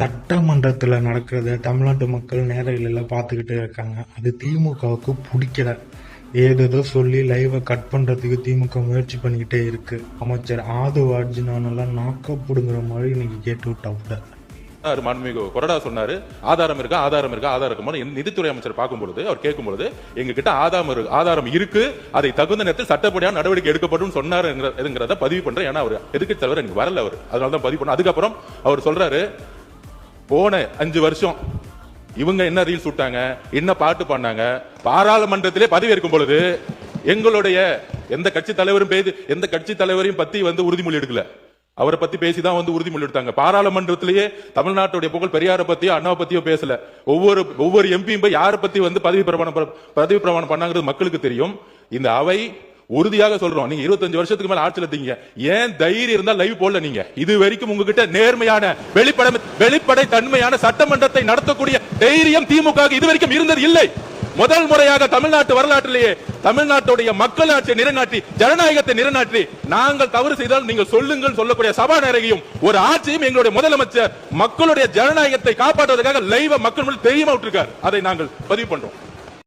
சட்டமன்றத்தில் நடக்கிறத தமிழ்நாட்டு மக்கள் நேரங்களில் பார்த்துக்கிட்டே இருக்காங்க. அது திமுகவுக்கு பிடிக்கல. ஏதேதோ சொல்லி லைவை கட் பண்ணுறதுக்கு திமுக முயற்சி பண்ணிக்கிட்டே இருக்கு. அமைச்சர் ஆதவ் அர்ஜுனானெல்லாம் நாக்கப்படுங்கிற மாதிரி இன்னைக்கு கேட்டு விட்டாப்புல. மாண்புமிகு கொறடா சொன்னாரு, ஆதாரம் இருக்கா ஆதாரம் இருக்கா ஆதாரம் இருக்கும்போது நிதித்துறை அமைச்சர் பார்க்கும்பொழுது அவர் கேட்கும்பொழுது எங்க கிட்ட ஆதாரம் இருக்கு, அதை தகுந்த நேரத்தில் சட்டப்படியான நடவடிக்கை எடுக்கப்படும் சொன்னாருங்கிறத பதிவு பண்றேன். ஏன்னா அவர் எதிர்க்கட்சி தலைவர் எனக்கு வரல, அவர் அதனாலதான் பதிவு பண்ண. அதுக்கப்புறம் அவர் சொல்றாரு, போன 5 வருஷம் இவங்க என்ன ரீல்ஸ் விட்டாங்க, என்ன பாட்டு பண்ணாங்க, பாராளுமன்றத்திலே பதவி இருக்கும் பொழுது எங்களுடைய எந்த கட்சி தலைவரையும் பத்தி உறுதிமொழி எடுக்கல. அவரை பத்தி பேசிதான் உறுதிமொழி எடுத்தாங்க. பாராளுமன்றத்திலேயே தமிழ்நாட்டுடைய புகழ் பெரியாரை பத்தியோ அண்ணாவை பத்தியோ பேசல. ஒவ்வொரு எம்பியும் போய் யாரை பத்தி பதவி பிரமாணம் பண்ணாங்கிறது மக்களுக்கு தெரியும். இந்த அவை உறுதியாக சொல்றோம், நீங்க 25 வருஷத்துக்கு மேல ஆட்சியில் இருக்கீங்க, ஏன் தைரியம் இருந்தா லைவ் போடல? நீங்க இது வரைக்கும் உங்ககிட்ட நேர்மையான வெளிப்படை தன்மையான சட்டமன்றத்தை நடத்தக்கூடிய தைரியம் திமுக இது வரைக்கும் இருந்தது இல்லை. முதல் முறையாக தமிழ்நாட்டு வரலாற்றிலேயே தமிழ்நாட்டுடைய மக்களாட்சியை நிலைநாட்டி ஜனநாயகத்தை நிலைநாட்டி நாங்கள் தவறு செய்தால் நீங்கள் சொல்லுங்கள் சொல்லக்கூடிய சபாநாயகியும் ஒரு ஆட்சியும் எங்களுடைய முதலமைச்சர் மக்களுடைய ஜனநாயகத்தை காப்பாற்றுவதற்காக லைவ் மக்கள் தெரியுமா விட்டுருக்கார். அதை நாங்கள் பதிவு பண்றோம்.